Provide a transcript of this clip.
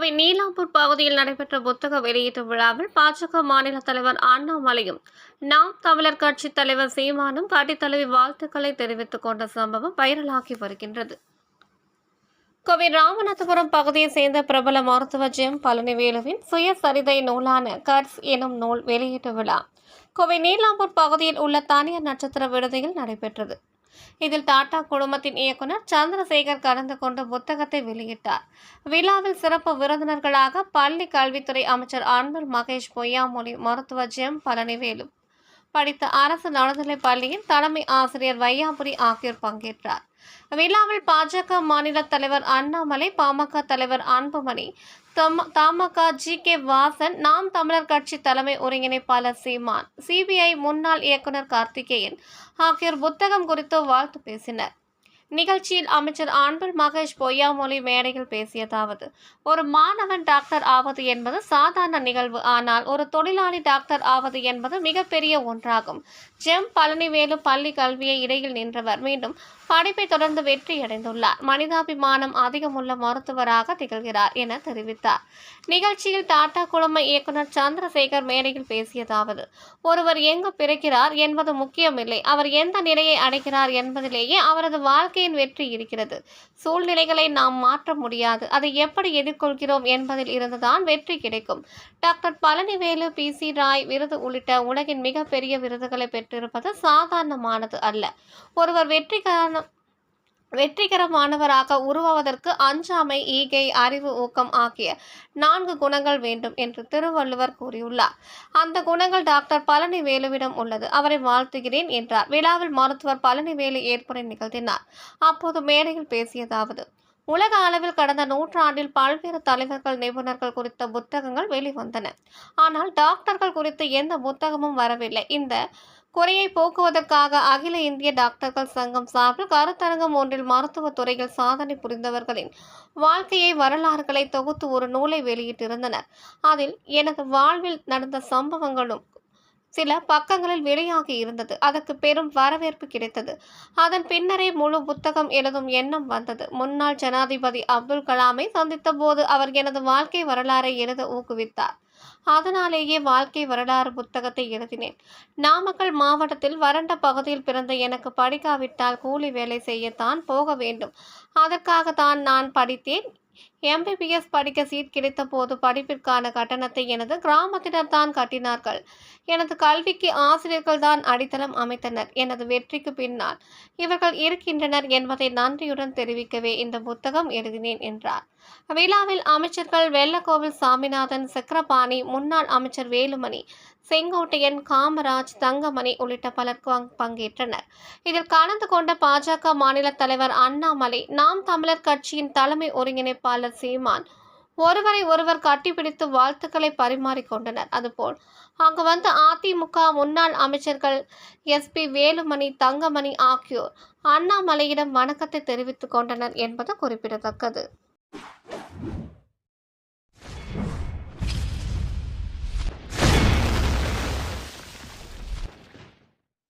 கோவை நீலாம்பூர் பகுதியில் நடைபெற்ற புத்தக வெளியீட்டு விழாவில் பாஜக மாநில தலைவர் அண்ணாமலையும் நாம் தமிழர் கட்சி தலைவர் சீமானும் பாட்டித்தலைவி வாழ்த்துக்களை தெரிவித்துக் கொண்ட சம்பவம் வைரலாகி வருகின்றது. கோவை ராமநாதபுரம் பகுதியை சேர்ந்த பிரபல மருத்துவர் ஜெம் பழனிவேலுவின் சுயசரிதை நூலான கட்ஸ் எனும் நூல் வெளியீட்டு விழா கோவை நீலாம்பூர் பகுதியில் உள்ள தனியார் நட்சத்திர விடுதியில் நடைபெற்றது. இதில் டாடா குழுமத்தின் இயக்குனர் சந்திரசேகர் கலந்து கொண்டு புத்தகத்தை வெளியிட்டார். விழாவில் சிறப்பு விருந்தினர்களாக பள்ளி கல்வித்துறை அமைச்சர் அன்பில் மகேஷ் பொய்யாமொழி, மருத்துவர் ஜெம் பழனிவேலு படித்த அரசு நடுநிலைப் பள்ளியின் தலைமை ஆசிரியர் வையாபுரி ஆகியோர் பங்கேற்றார். விழாவில் பாஜக மாநில தலைவர் அண்ணாமலை, பாமக தலைவர் அன்புமணி, தமாக ஜி.கே. வாசன், நாம் தமிழர் கட்சி தலைமை ஒருங்கிணைப்பாளர் சீமான், சிபிஐ முன்னாள் இயக்குனர் கார்த்திகேயன் ஆகியோர் புத்தகம் குறித்து வாழ்த்து பேசினர். நிகழ்ச்சியில் அமைச்சர் அன்பில் மகேஷ் பொய்யாமொழி மேடையில் பேசியதாவது: ஒரு மாணவன் டாக்டர் ஆவது என்பது சாதாரண நிகழ்வு. ஆனால் ஒரு தொழிலாளி டாக்டர் ஆவது என்பது மிகப்பெரிய ஒன்றாகும். ஜெம் பழனிவேலு பள்ளி கல்வியை இடையில் நின்றவர். மீண்டும் படிப்பை தொடர்ந்து வெற்றியடைந்துள்ளார். மனிதாபிமானம் அதிகமுள்ள மருத்துவராக திகழ்கிறார் என தெரிவித்தார். நிகழ்ச்சியில் டாடா குழும இயக்குனர் சந்திரசேகர் மேடையில் பேசியதாவது: ஒருவர் எங்கு பிறக்கிறார் என்பது முக்கியமில்லை, அவர் எந்த நிலையை அடைகிறார் என்பதிலேயே அவரது வாழ்க்கையின் வெற்றி இருக்கிறது. சூழ்நிலைகளை நாம் மாற்ற முடியாது, அதை எப்படி எதிர்கொள்கிறோம் என்பதில் இருந்துதான் வெற்றி கிடைக்கும். டாக்டர் பழனிவேலு பி.சி. ராய் விருது உள்ளிட்ட உலகின் மிகப்பெரிய விருதுகளை பெற்றிருப்பது சாதாரணமானது அல்ல. ஒருவர் வெற்றிகரமானவராக உருவாவதற்கு அஞ்சாமை, ஈகை, அறிவு, ஊக்கம் ஆகிய 4 குணங்கள் வேண்டும் என்று திருவள்ளுவர் கூறியுள்ளார். அந்த குணங்கள் டாக்டர் பழனிவேலுவிடம் உள்ளது. அவரை வாழ்த்துகிறேன் என்றார். விழாவில் மருத்துவர் பழனிவேலு ஏற்புரை நிகழ்த்தினார். அப்போது மேடையில் பேசியதாவது: உலக அளவில் கடந்த நூற்றாண்டில் பல்வேறு தலைவர்கள், நிபுணர்கள் குறித்த புத்தகங்கள் வெளிவந்தன. ஆனால் டாக்டர்கள் குறித்து எந்த புத்தகமும் வரவில்லை. இந்த குறையை போக்குவதற்காக அகில இந்திய டாக்டர்கள் சங்கம் சார்பில் கருத்தரங்கம் ஒன்றில் மருத்துவ துறையில் சாதனை புரிந்தவர்களின் வாழ்க்கையை, வரலாறுகளை தொகுத்து ஒரு நூலை வெளியிட்டிருந்தனர். அதில் எனது வாழ்வில் நடந்த சம்பவங்களும் சில பக்கங்களில் வெளியாகி இருந்தது. அதற்கு பெரும் வரவேற்பு கிடைத்தது. அதன் பின்னரே முழு புத்தகம் எழுதும் எண்ணம் வந்தது. முன்னாள் ஜனாதிபதி அப்துல் கலாமை சந்தித்த போது அவர் எனது வாழ்க்கை வரலாறை எழுத ஊக்குவித்தார். அதனாலேயே வாழ்க்கை வரலாறு புத்தகத்தை எழுதினேன். நாமக்கல் மாவட்டத்தில் வறண்ட பகுதியில் பிறந்த எனக்கு படிக்காவிட்டால் கூலி வேலை செய்யத்தான் போக வேண்டும். அதற்காகத்தான் நான் படித்தேன். MBBS படிக்க சீட் கிடைத்த போது படிப்பிற்கான கட்டணத்தை எனது கிராமத்தினர் தான் கட்டினார்கள். எனது கல்விக்கு ஆசிரியர்கள் தான் அடித்தளம் அமைத்தனர். எனது வெற்றிக்கு பின்னால் இவர்கள் இருக்கின்றனர் என்பதை நன்றியுடன் தெரிவிக்கவே இந்த புத்தகம் எழுதினேன் என்றார். விழாவில் அமைச்சர்கள் வெள்ளக்கோவில் சாமிநாதன், சக்கரபாணி, முன்னாள் அமைச்சர் வேலுமணி, செங்கோட்டையன், காமராஜ், தங்கமணி உள்ளிட்ட பலர் பங்கேற்றனர். இதில் கலந்து கொண்ட பாஜக மாநில தலைவர் அண்ணாமலை, நாம் தமிழர் கட்சியின் தலைமை ஒருங்கிணைப்பாளர் சீமான் ஒருவரை ஒருவர் கட்டிப்பிடித்து வாழ்த்துக்களை பரிமாறிக்கொண்டனர். அதுபோல் அங்கு வந்த அதிமுக முன்னாள் அமைச்சர்கள் SP வேலுமணி, தங்கமணி ஆகியோர் அண்ணாமலையிடம் வணக்கத்தை தெரிவித்துக் கொண்டனர் என்பது குறிப்பிடத்தக்கது.